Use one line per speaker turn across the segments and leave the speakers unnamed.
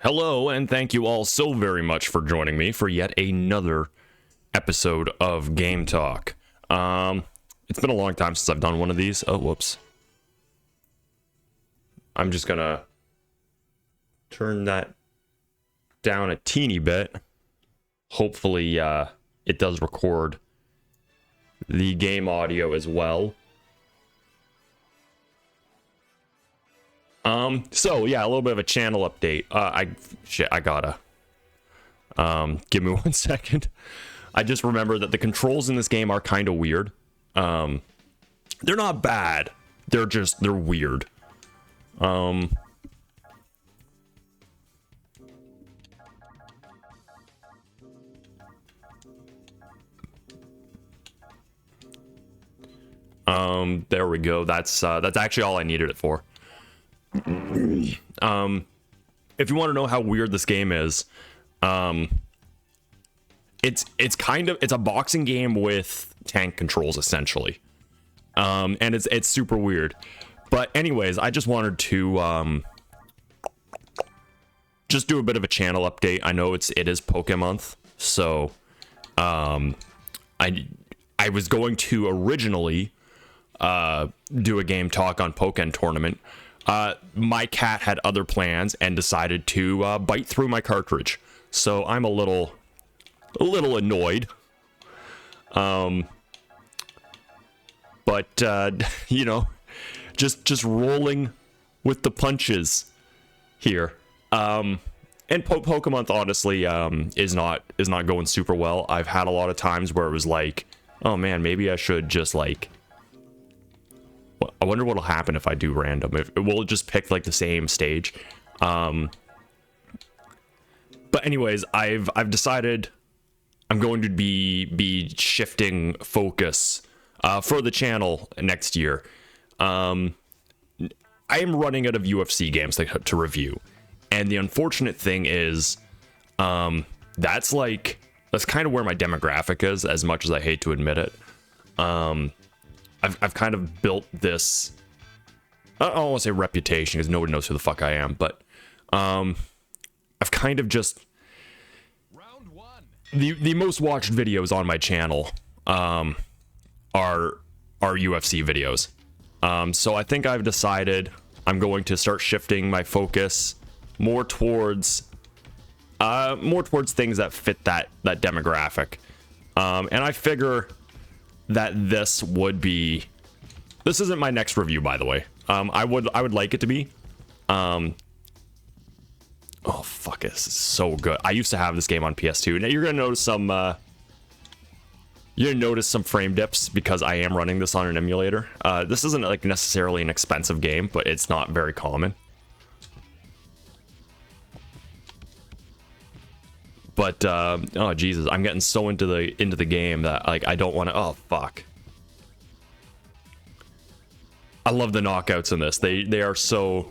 Hello, and thank you all so very much for joining me for yet another episode of Game Talk. It's been a long time since I've done one of these. Oh, whoops. I'm just gonna turn that down a teeny bit. Hopefully, it does record the game audio as well. So yeah, a little bit of a channel update. I gotta, give me 1 second. I just remember that the controls in this game are kind of weird. They're not bad. They're weird. There we go. That's actually all I needed it for. If you want to know how weird this game is, it's a boxing game with tank controls essentially, and it's super weird. But anyways, I just wanted to just do a bit of a channel update. I know it is Pokemon month, so I was going to originally do a game talk on Pokemon tournament. My cat had other plans and decided to bite through my cartridge, so I'm a little annoyed. But you know, just rolling with the punches here. And Pokemon honestly is not going super well. I've had a lot of times where it was like, oh man, maybe I should just like. I wonder what'll happen if I do random. If we'll just pick like the same stage. But anyways, I've decided I'm going to be shifting focus for the channel next year. I am running out of UFC games to review, and the unfortunate thing is, that's kind of where my demographic is. As much as I hate to admit it. I've kind of built this, I don't want to say reputation because nobody knows who the fuck I am, but I've kind of just, the most watched videos on my channel are UFC videos. So I think I've decided I'm going to start shifting my focus more towards things that fit that demographic. And I figure that this isn't my next review, by the way. I would like it to be. Oh fuck, this is so good. I used to have this game on PS2. Now you're gonna notice some frame dips because I am running this on an emulator. This isn't like necessarily an expensive game, but it's not very common. But oh Jesus, I'm getting so into the game that like I don't want to. Oh fuck! I love the knockouts in this. They are so.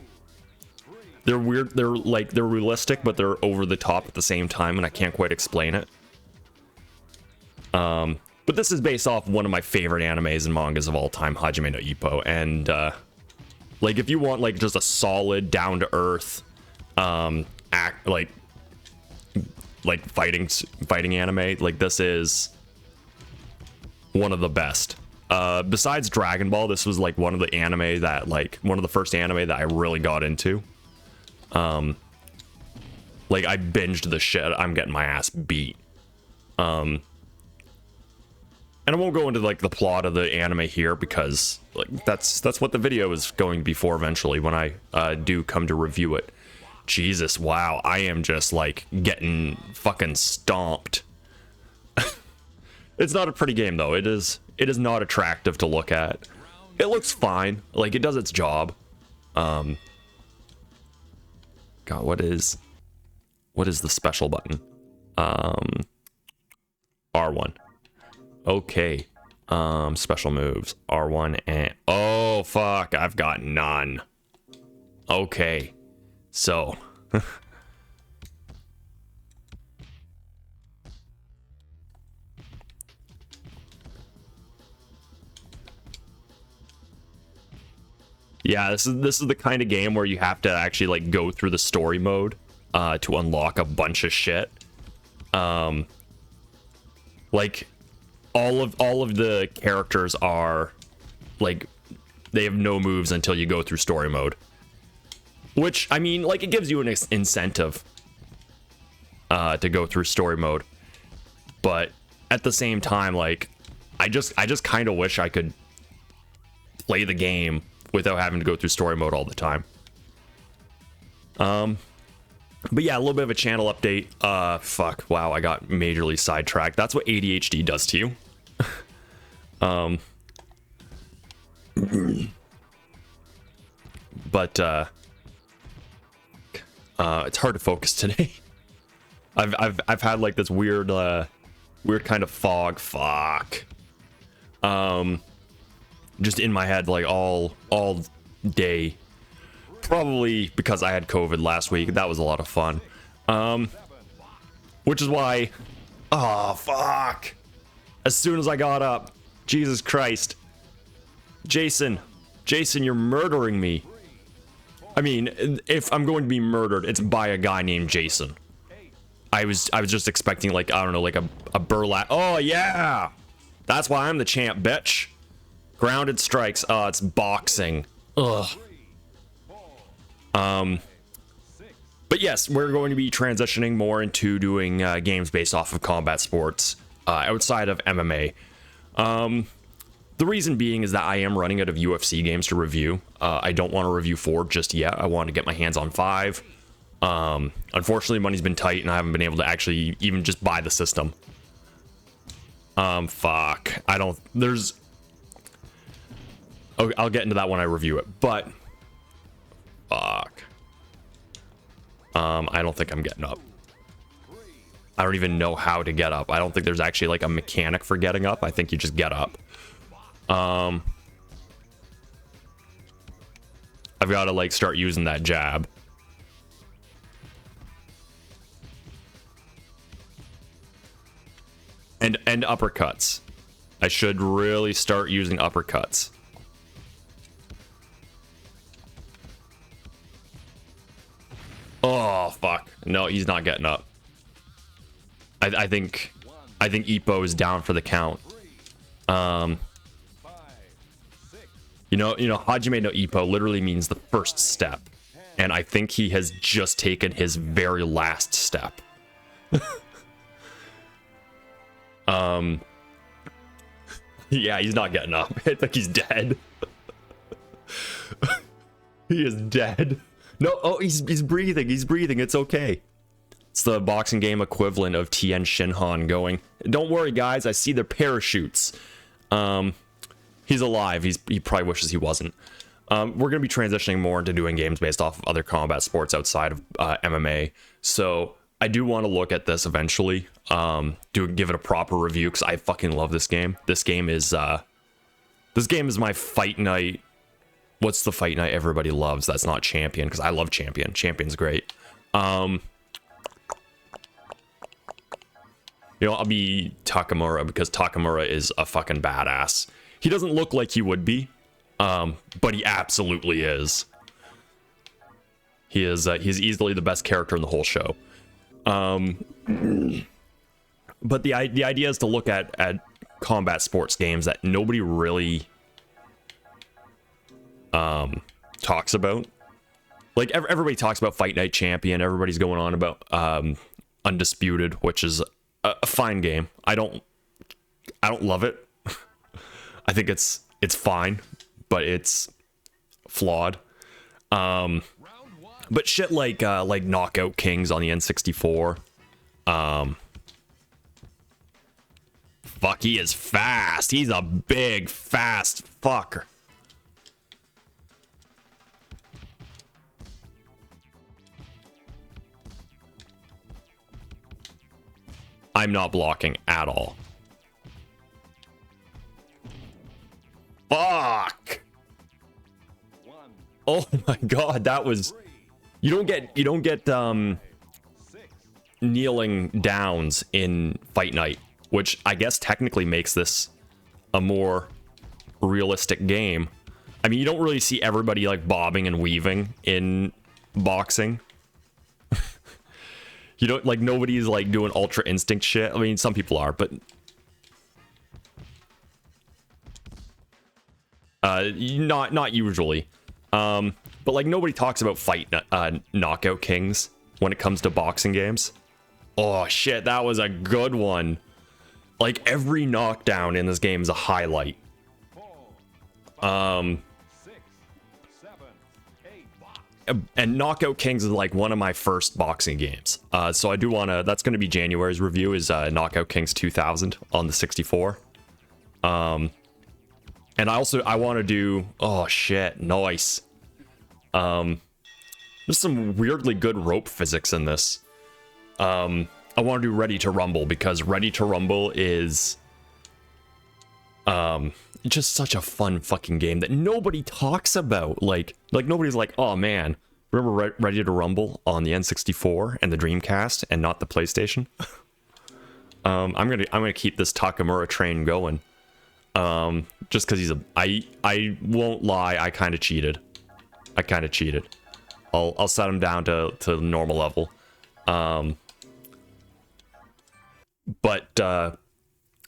They're weird. They're realistic, but they're over the top at the same time, and I can't quite explain it. But this is based off one of my favorite animes and mangas of all time, Hajime no Ippo, and like if you want like just a solid, down to earth, fighting anime, like this is one of the best. Besides Dragon Ball, this was like one of the first anime that I really got into. Like I binged the shit. I'm getting my ass beat. And I won't go into like the plot of the anime here because like that's what the video is going to be for eventually when I do come to review it. Jesus, wow, I am just like getting fucking stomped. It's not a pretty game though. It is not attractive to look at. It looks fine, like it does its job. God, what is the special button? R1. Okay. Special moves. R1 and oh fuck, I've got none. Okay. So, yeah, this is the kind of game where you have to actually like go through the story mode to unlock a bunch of shit. Like all of the characters are like they have no moves until you go through story mode, which I mean, like, it gives you an incentive to go through story mode, but at the same time, like, I just kind of wish I could play the game without having to go through story mode all the time. But yeah, a little bit of a channel update. Fuck, wow, I got majorly sidetracked. That's what ADHD does to you. But it's hard to focus today. I've had like this weird kind of fog. Fuck. Just in my head like all day. Probably because I had COVID last week. That was a lot of fun. Which is why... Oh, fuck. As soon as I got up, Jesus Christ. Jason, you're murdering me. I mean, if I'm going to be murdered, it's by a guy named Jason. I was just expecting, like, I don't know, like a burlap. Oh, yeah. That's why I'm the champ, bitch. Grounded strikes. Oh, it's boxing. Ugh. But yes, we're going to be transitioning more into doing games based off of combat sports outside of MMA. The reason being is that I am running out of UFC games to review. I don't want to review 4 just yet. I want to get my hands on 5. Unfortunately, money's been tight and I haven't been able to actually even just buy the system. Fuck. Oh, I'll get into that when I review it, but... Fuck. I don't think I'm getting up. I don't even know how to get up. I don't think there's actually like a mechanic for getting up. I think you just get up. I've got to like start using that jab. And uppercuts. I should really start using uppercuts. Oh, fuck. No, he's not getting up. I think Ippo is down for the count. You know, Hajime no Ippo literally means the first step. And I think he has just taken his very last step. Yeah, he's not getting up. I think he's dead. He is dead. No, oh, he's breathing. He's breathing. It's okay. It's the boxing game equivalent of Tien Shinhan going, don't worry, guys. I see their parachutes. He's alive. He probably wishes he wasn't. We're going to be transitioning more into doing games based off of other combat sports outside of MMA. So I do want to look at this eventually. Give it a proper review because I fucking love this game. This game is my fight night. What's the fight night everybody loves? That's not Champion, because I love Champion. Champion's great. You know, I'll be Takamura because Takamura is a fucking badass. He doesn't look like he would be, but he absolutely is. He's easily the best character in the whole show. But the idea is to look at combat sports games that nobody really talks about. Like everybody talks about Fight Night Champion. Everybody's going on about Undisputed, which is a fine game. I don't love it. I think it's fine, but it's flawed. But shit like Knockout Kings on the N64. Fuck, he is fast. He's a big, fast fucker. I'm not blocking at all. Fuck. Oh my god, that was... You don't get kneeling downs in Fight Night, which I guess technically makes this a more realistic game. I mean, you don't really see everybody like bobbing and weaving in boxing. You don't like nobody's like doing Ultra Instinct shit. I mean, some people are, but not usually. But like nobody talks about fight knockout kings when it comes to boxing games. Oh shit, that was a good one. Like every knockdown in this game is a highlight. And Knockout Kings is like one of my first boxing games. So I do want to, that's going to be January's review, is Knockout Kings 2000 on the 64. And I want to do, oh shit, nice. There's some weirdly good rope physics in this. I want to do Ready to Rumble because Ready to Rumble is just such a fun fucking game that nobody talks about. Like nobody's like, oh man, remember Ready to Rumble on the N64 and the Dreamcast and not the PlayStation? I'm gonna keep this Takamura train going. Just because I won't lie, I kind of cheated. I'll set him down to normal level. But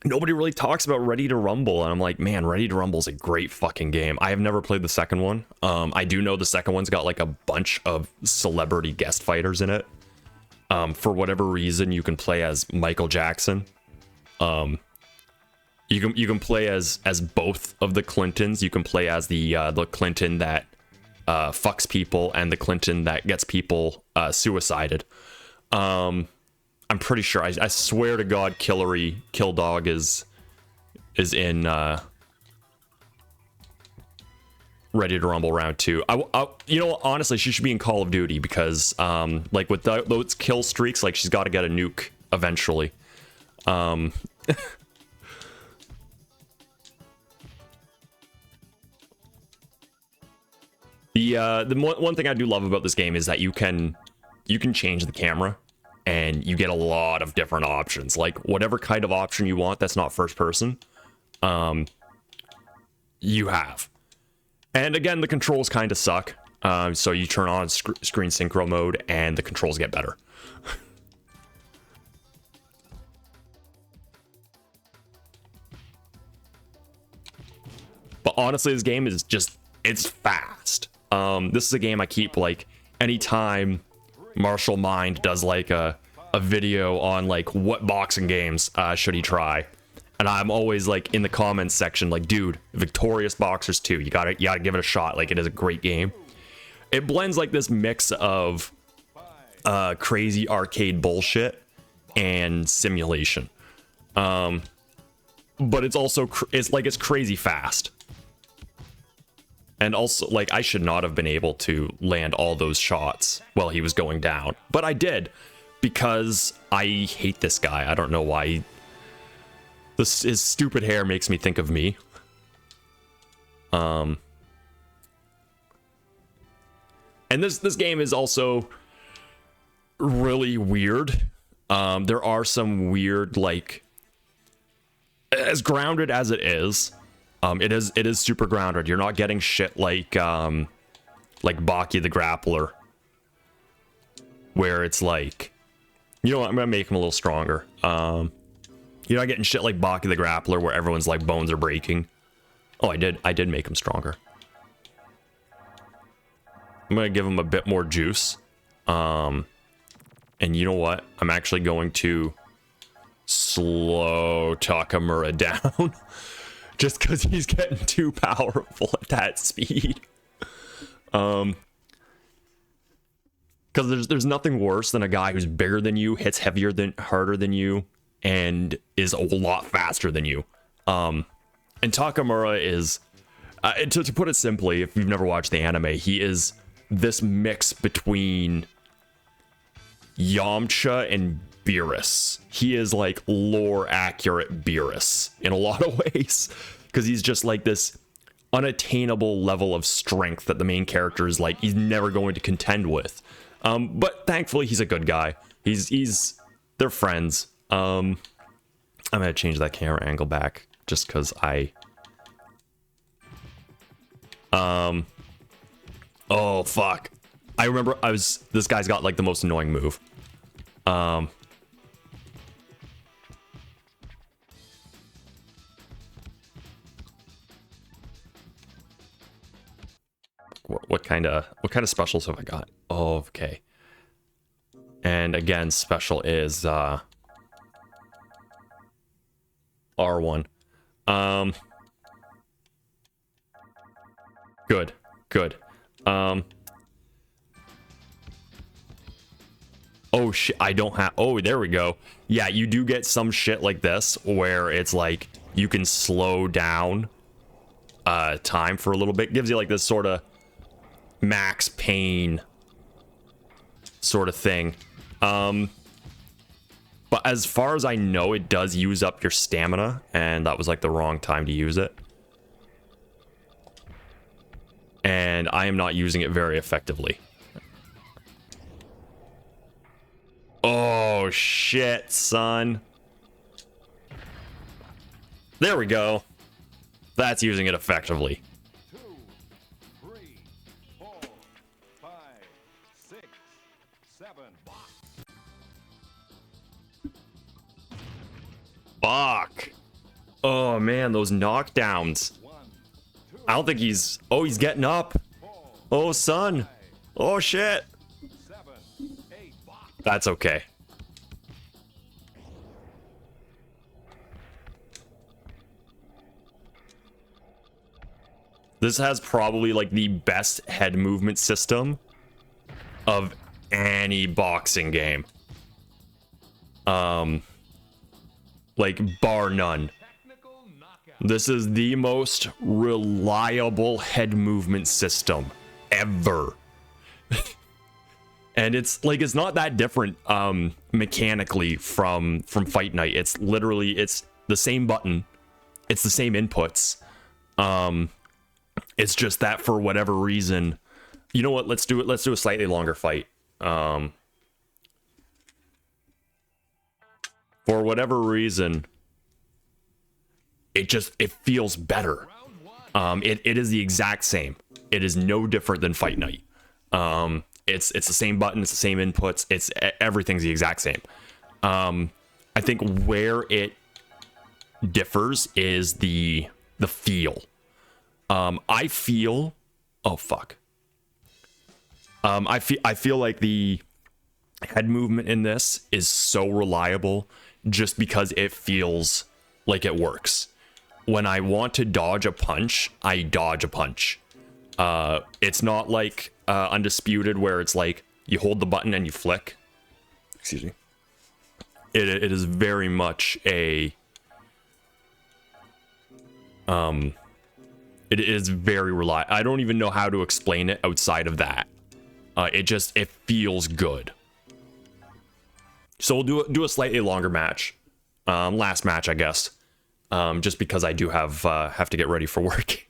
nobody really talks about Ready to Rumble, and I'm like, man, Ready to Rumble is a great fucking game. I have never played the second one. I do know the second one's got like a bunch of celebrity guest fighters in it. For whatever reason, you can play as Michael Jackson. You can play as both of the Clintons. You can play as the Clinton that fucks people and the Clinton that gets people suicided. I'm pretty sure. I swear to God, Kill Dog is in Ready to Rumble round 2. You know, honestly, she should be in Call of Duty because, like with those kill streaks, like she's got to get a nuke eventually. The one thing I do love about this game is that you can change the camera. And you get a lot of different options, like whatever kind of option you want that's not first person, you have. And again, the controls kind of suck. So you turn on screen synchro mode and the controls get better. But honestly, this game is it's fast. This is a game I keep like anytime Martial Mind does like a video on like what boxing games should he try, and I'm always like in the comments section like, dude, Victorious Boxers 2, you gotta give it a shot. Like, it is a great game. It blends like this mix of crazy arcade bullshit and simulation, but it's also it's crazy fast. And also, like, I should not have been able to land all those shots while he was going down. But I did, because I hate this guy. I don't know why. His stupid hair makes me think of me. And this game is also really weird. There are some weird, like, as grounded as it is, it is super grounded. You're not getting shit like Baki the Grappler, where it's like, you know what, I'm gonna make him a little stronger. You're not getting shit like Baki the Grappler, where everyone's like bones are breaking. Oh, I did make him stronger. I'm gonna give him a bit more juice. And you know what? I'm actually going to slow Takamura down. Just because he's getting too powerful at that speed. Because there's nothing worse than a guy who's bigger than you, hits harder than you, and is a lot faster than you. And Takamura is, to put it simply, if you've never watched the anime, he is this mix between Yamcha and Beerus. He is like lore accurate Beerus in a lot of ways, because he's just like this unattainable level of strength that the main character is like he's never going to contend with. But thankfully he's a good guy. They're friends. I'm gonna change that camera angle back just because oh fuck, I remember this guy's got like the most annoying move. What kind of specials have I got? Oh, okay. And again, special is R1. Good. Oh shit, I don't have, oh, there we go. Yeah, you do get some shit like this where it's like you can slow down time for a little bit. Gives you like this sort of max pain sort of thing. But as far as I know, it does use up your stamina, and that was like the wrong time to use it. And I am not using it very effectively. Oh shit, son. There we go. That's using it effectively.
2, 3, 4, 5, 6, 7.
Fuck. Oh man, those knockdowns. I don't think he's... Oh, he's getting up. Oh, son. Oh, shit. That's okay. This has probably like the best head movement system of any boxing game. Like bar none. This is the most reliable head movement system ever. And it's like, it's not that different mechanically from Fight Night. It's literally, it's the same button. It's the same inputs. It's just that for whatever reason, you know what, let's do it. Let's do a slightly longer fight. For whatever reason, it feels better. It is the exact same. It is no different than Fight Night. It's the same button, it's the same inputs, it's everything's the exact same. I think where it differs is the feel. I feel, oh fuck. I feel like the head movement in this is so reliable just because it feels like it works. When I want to dodge a punch, I dodge a punch. It's not like Undisputed where it's like you hold the button and you flick. Excuse me. It is very much a it is very reliable. I don't even know how to explain it outside of that. It feels good. So we'll do a slightly longer match. Last match, I guess. Just because I do have to get ready for work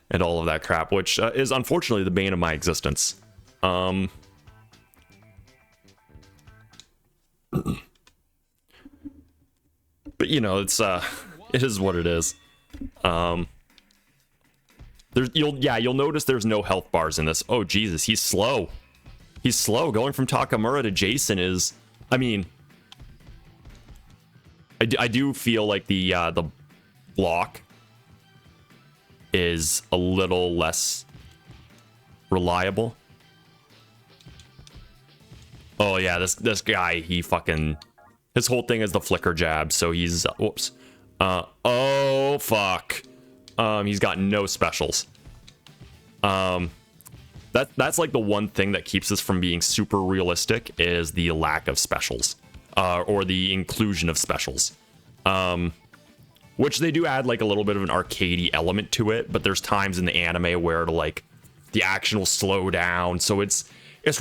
and all of that crap, which is unfortunately the bane of my existence. But you know, it is what it is. You'll notice there's no health bars in this. Oh Jesus, he's slow. He's slow. Going from Takamura to Jason is, I mean, I do feel like the block is a little less reliable. Oh yeah, this guy, he fucking, his whole thing is the flicker jab, so he's whoops. Oh fuck. He's got no specials. That's like the one thing that keeps this from being super realistic is the lack of specials. Or the inclusion of specials. Which they do add like a little bit of an arcadey element to it, but there's times in the anime where like the action will slow down, so it's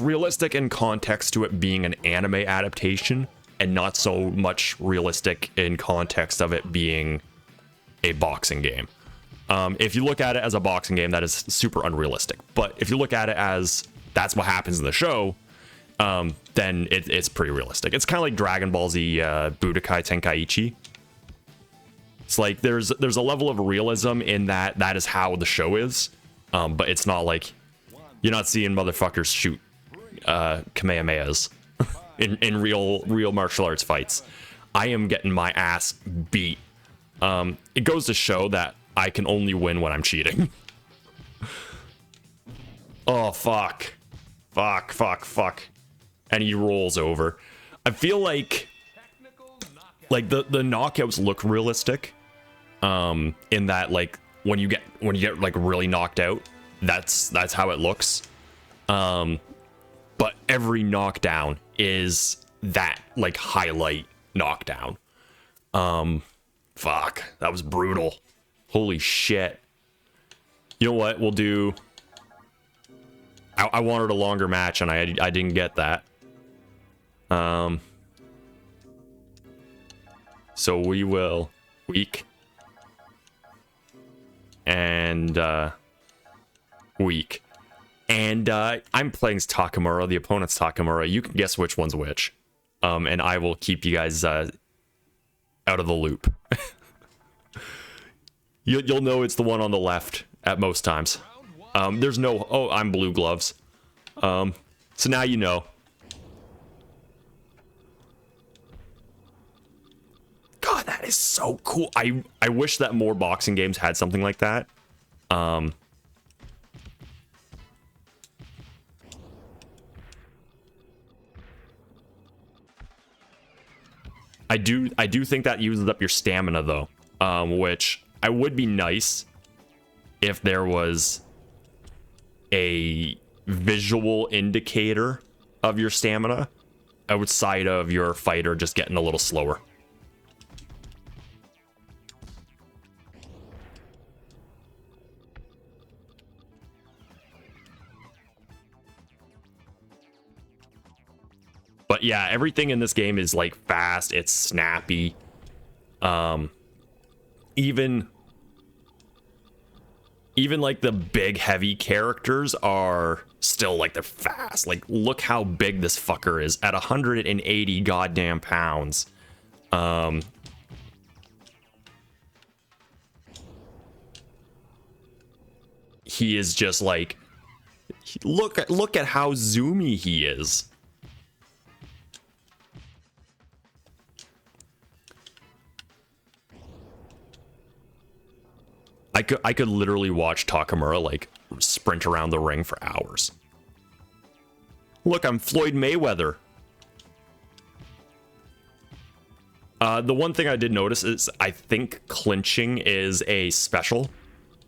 realistic in context to it being an anime adaptation, and not so much realistic in context of it being a boxing game. If you look at it as a boxing game, that is super unrealistic. But if you look at it as that's what happens in the show, then it's pretty realistic. It's kind of like Dragon Ball Z Budokai Tenkaichi. It's like there's a level of realism in that is how the show is, but it's not like you're not seeing motherfuckers shoot Kamehamehas. in real martial arts fights. I am getting my ass beat. It goes to show that I can only win when I'm cheating. Oh, fuck. Fuck. And he rolls over. I feel like the knockouts look realistic. In that, like, when you get like really knocked out, that's how it looks. But every knockdown is that, like, highlight knockdown. Fuck, that was brutal. Holy shit. You know what? We'll do... I wanted a longer match, and I didn't get that. So we will... Weak. And, weak. And, I'm playing Takamura, the opponent's Takamura. You can guess which one's which. And I will keep you guys, out of the loop. You'll know it's the one on the left at most times. There's no... Oh, I'm blue gloves. So now you know. God, that is so cool. I wish that more boxing games had something like that. I do think that uses up your stamina, though. Which I would be nice if there was a visual indicator of your stamina outside of your fighter just getting a little slower. But yeah, everything in this game is like fast, it's snappy. Even like the big heavy characters are still like they're fast. Like, look how big this fucker is at 180 goddamn pounds. He is just like, look at how zoomy he is. I could literally watch Takamura like sprint around the ring for hours. Look, I'm Floyd Mayweather. The one thing I did notice is I think clinching is a special.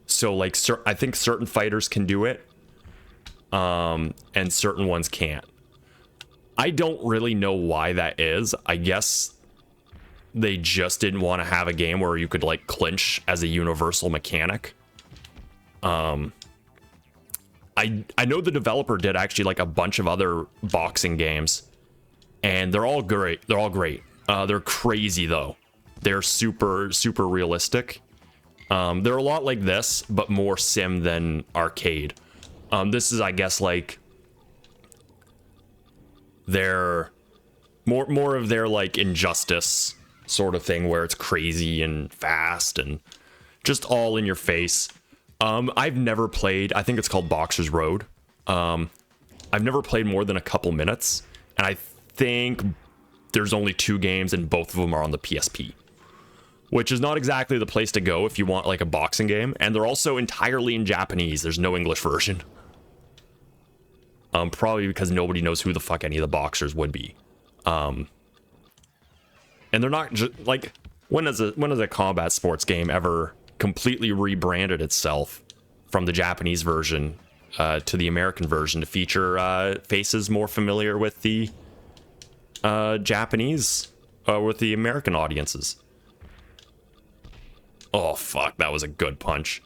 So like I think certain fighters can do it, and certain ones can't. I don't really know why that is. I guess they just didn't want to have a game where you could like clinch as a universal mechanic. I know the developer did actually like a bunch of other boxing games, and they're all great. They're crazy though. They're super realistic. They're a lot like this, but more sim than arcade. This is, I guess, like their more of their like Injustice sort of thing, where it's crazy and fast and just all in your face. I've never played, I think it's called Boxer's Road. I've never played more than a couple minutes, and I think there's only 2 games and both of them are on the PSP, which is not exactly the place to go if you want like a boxing game, and they're also entirely in Japanese. There's no English version. Probably because nobody knows who the fuck any of the boxers would be. And they're not just like, when has a combat sports game ever completely rebranded itself from the Japanese version to the American version to feature faces more familiar with the Japanese with the American audiences? Oh fuck, that was a good punch.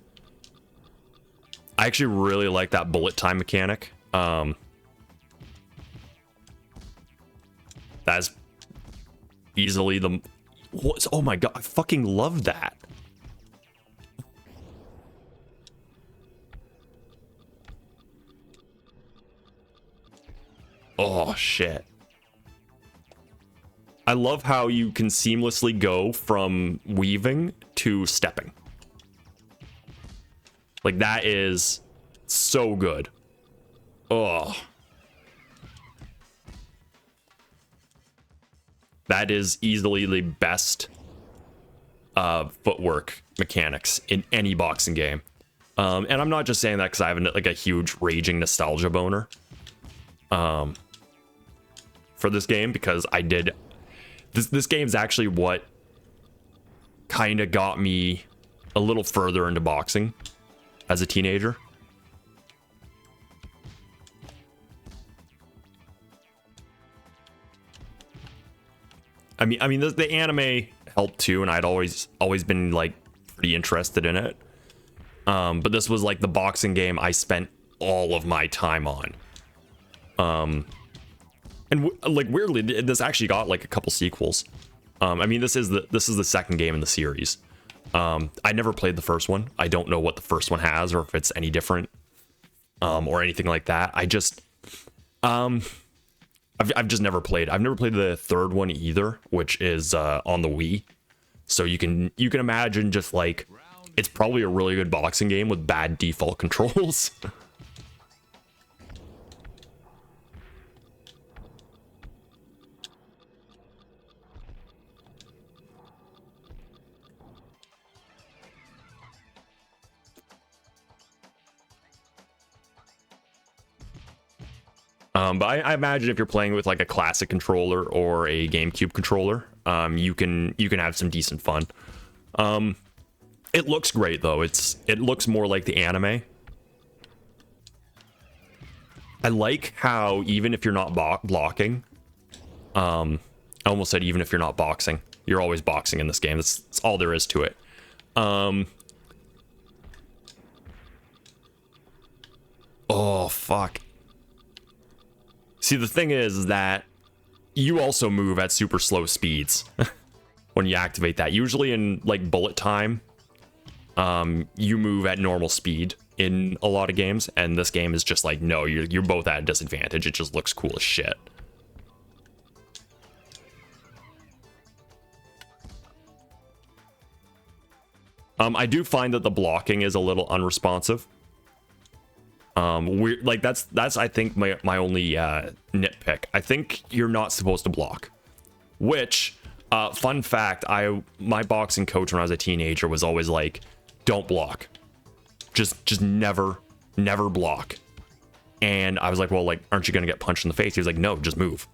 I actually really like that bullet time mechanic. That's easily the... Oh my god, I fucking love that. Oh shit. I love how you can seamlessly go from weaving to stepping. Like, that is so good. Oh. That is easily the best footwork mechanics in any boxing game. And I'm not just saying that because I have like a huge raging nostalgia boner for this game, because I did. This game's actually what kind of got me a little further into boxing as a teenager. I mean, the anime helped too, and I'd always been like pretty interested in it. But this was like the boxing game I spent all of my time on. And like weirdly, this actually got like a couple sequels. I mean, this is the second game in the series. I never played the first one. I don't know what the first one has, or if it's any different, or anything like that. I've just never played. I've never played the third one either, which is on the Wii. So you can imagine just like it's probably a really good boxing game with bad default controls. But I imagine if you're playing with like a classic controller or a GameCube controller, you can have some decent fun. It looks great though. It looks more like the anime. I like how even if you're not blocking, I almost said even if you're not boxing, you're always boxing in this game. That's all there is to it. Oh fuck. See, the thing is that you also move at super slow speeds when you activate that. Usually in like bullet time, you move at normal speed in a lot of games, and this game is just like, no, you're both at a disadvantage. It just looks cool as shit. I do find that the blocking is a little unresponsive. We're like that's I think my only nitpick. I think you're not supposed to block. Which, fun fact, my boxing coach when I was a teenager was always like, don't block. Just never block. And I was like, well, like, aren't you gonna get punched in the face? He was like, no, just move.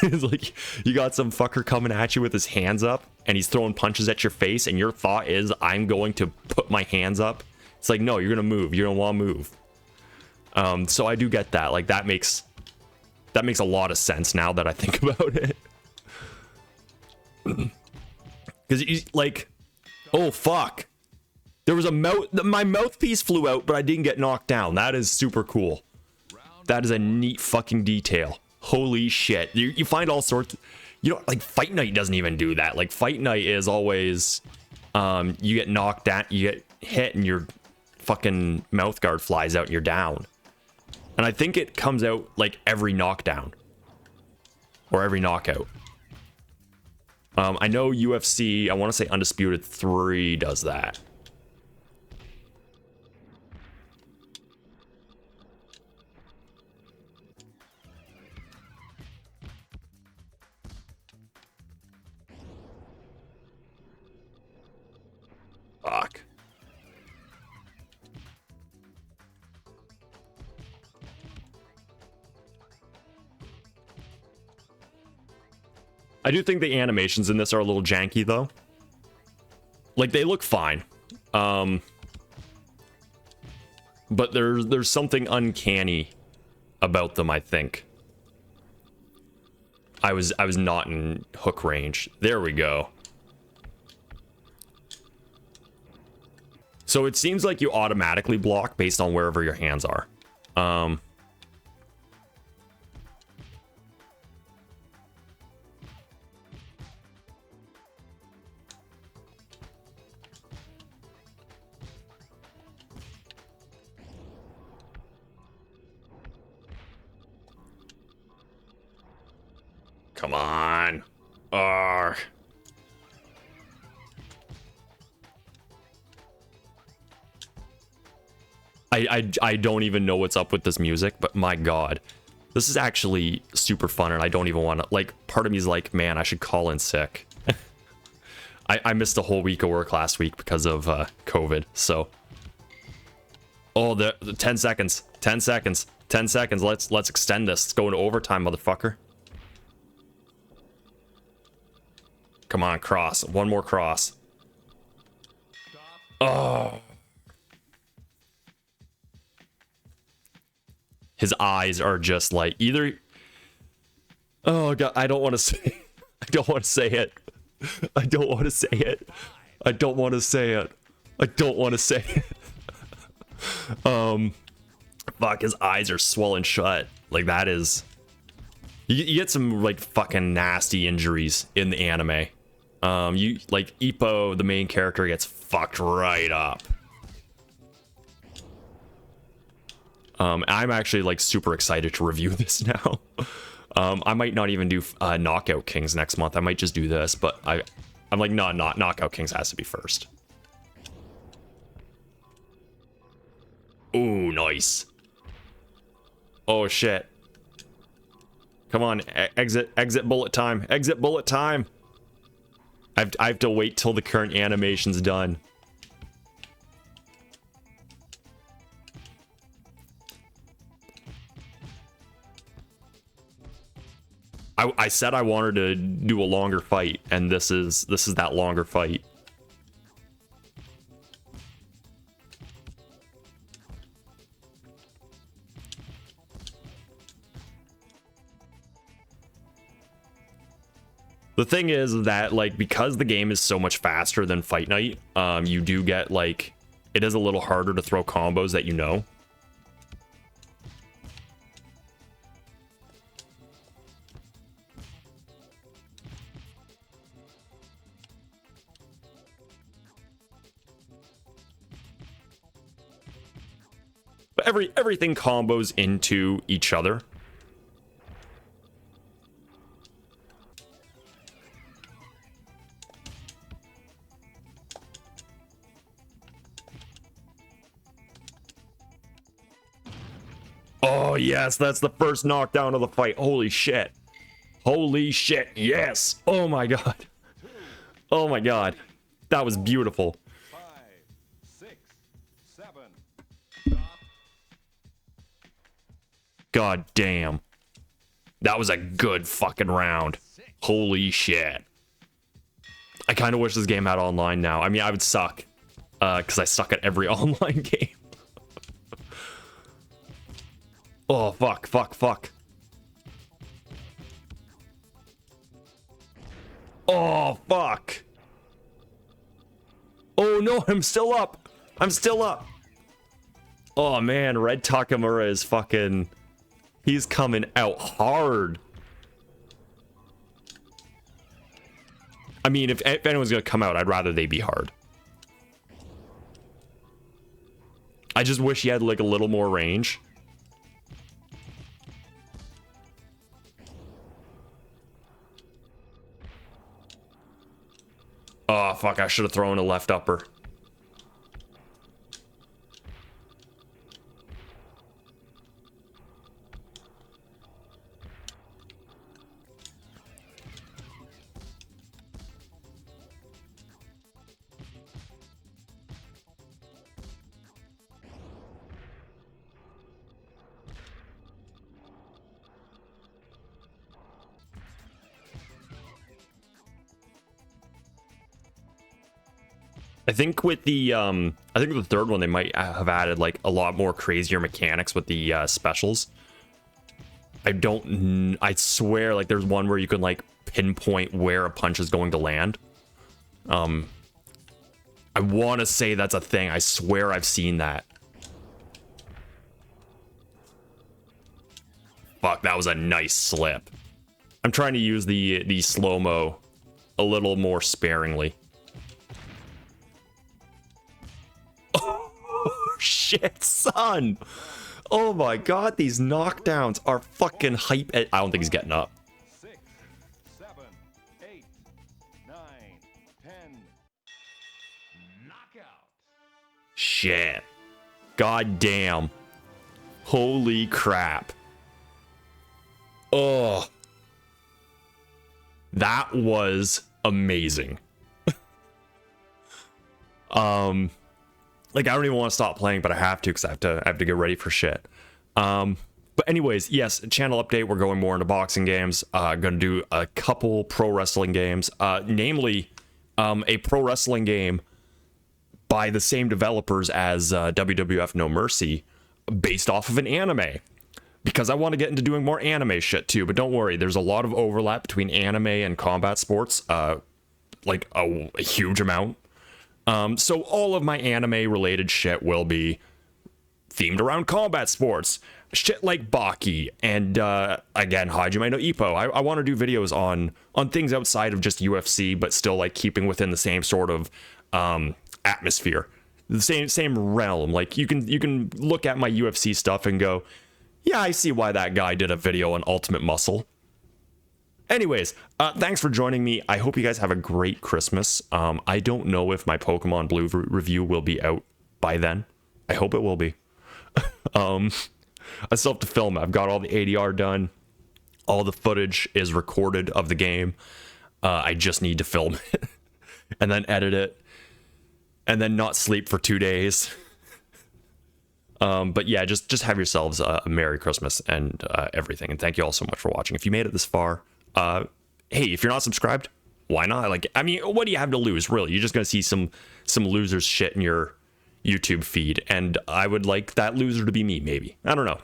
He's like, you got some fucker coming at you with his hands up, and he's throwing punches at your face, and your thought is, I'm going to put my hands up. It's like, no, you're gonna move. You don't want to move. So I do get that. Like that makes a lot of sense now that I think about it. Because like, oh fuck, there was my mouthpiece flew out, but I didn't get knocked down. That is super cool. That is a neat fucking detail. Holy shit. You find all sorts. Like Fight Night doesn't even do that. Like Fight Night is always, you get knocked down, you get hit, and your fucking mouth guard flies out and you're down. And I think it comes out like every knockdown or every knockout. I know UFC, I want to say Undisputed 3 does that. Fuck. I do think the animations in this are a little janky though. Like they look fine. But there's something uncanny about them, I think. I was not in hook range. There we go. So it seems like you automatically block based on wherever your hands are. Come on. I don't even know what's up with this music, but my god. This is actually super fun, and I don't even want to, like, part of me is like, man, I should call in sick. I missed a whole week of work last week because of COVID, so. Oh, the 10 seconds, 10 seconds, 10 seconds. Let's extend this. Let's go into overtime, motherfucker. Come on, cross. One more cross. Oh. His eyes are just like either. Oh god, I don't want to say. I don't want to say it. I don't want to say it. I don't want to say it. I don't want to say it. Fuck, his eyes are swollen shut. Like that is. You get some like fucking nasty injuries in the anime. You like Ippo, the main character, gets fucked right up. I'm actually like super excited to review this now. I might not even do Knockout Kings next month. I might just do this, but I'm like, no, not Knockout Kings has to be first. Ooh, nice. Oh shit. Come on, exit bullet time. Exit bullet time. I have to wait till the current animation's done. I said I wanted to do a longer fight, and this is that longer fight. The thing is that, like, because the game is so much faster than Fight Night, you do get, like, it is a little harder to throw combos that you know. But everything combos into each other. Oh, yes, that's the first knockdown of the fight. Holy shit. Holy shit, yes. Oh my god. Oh my god. That was beautiful.
5, 6, 7.
God damn. That was a good fucking round. Holy shit. I kind of wish this game had online now. I mean, I would suck. Because I suck at every online game. Oh, fuck, fuck, fuck. Oh, fuck. Oh, no, I'm still up. I'm still up. Oh, man, Red Takamura is fucking... He's coming out hard. I mean, if anyone's gonna come out, I'd rather they be hard. I just wish he had, like, a little more range. Oh, fuck, I should have thrown a left upper. I think with the I think the third one they might have added like a lot more crazier mechanics with the specials. I swear like there's one where you can like pinpoint where a punch is going to land. I want to say that's a thing. I swear I've seen that. Fuck, that was a nice slip. I'm trying to use the slow-mo a little more sparingly. Shit, son. Oh my god, these knockdowns are fucking hype. I don't think he's getting up.
6, 7, 8, 9, 10. Knockout.
Shit. God damn. Holy crap. Oh, that was amazing. Like, I don't even want to stop playing, but I have to because I have to get ready for shit. But anyways, yes, channel update. We're going more into boxing games. Gonna do a couple pro wrestling games, namely a pro wrestling game by the same developers as WWF No Mercy, based off of an anime. Because I want to get into doing more anime shit too. But don't worry, there's a lot of overlap between anime and combat sports, like a huge amount. So all of my anime related shit will be themed around combat sports. Shit like Baki and, again, Hajime no Ippo. I want to do videos on things outside of just UFC, but still, like, keeping within the same sort of atmosphere. The same realm. Like, you can look at my UFC stuff and go, yeah, I see why that guy did a video on Ultimate Muscle. Anyways, thanks for joining me. I hope you guys have a great Christmas. I don't know if my Pokemon Blue review will be out by then. I hope it will be. I still have to film it. I've got all the ADR done. All the footage is recorded of the game. I just need to film it and then edit it and then not sleep for 2 days. But yeah, just have yourselves a Merry Christmas and everything. And thank you all so much for watching. If you made it this far, hey, if you're not subscribed, why not? Like, I mean, what do you have to lose, really? You're just going to see some losers shit in your YouTube feed, and I would like that loser to be me, maybe. I don't know.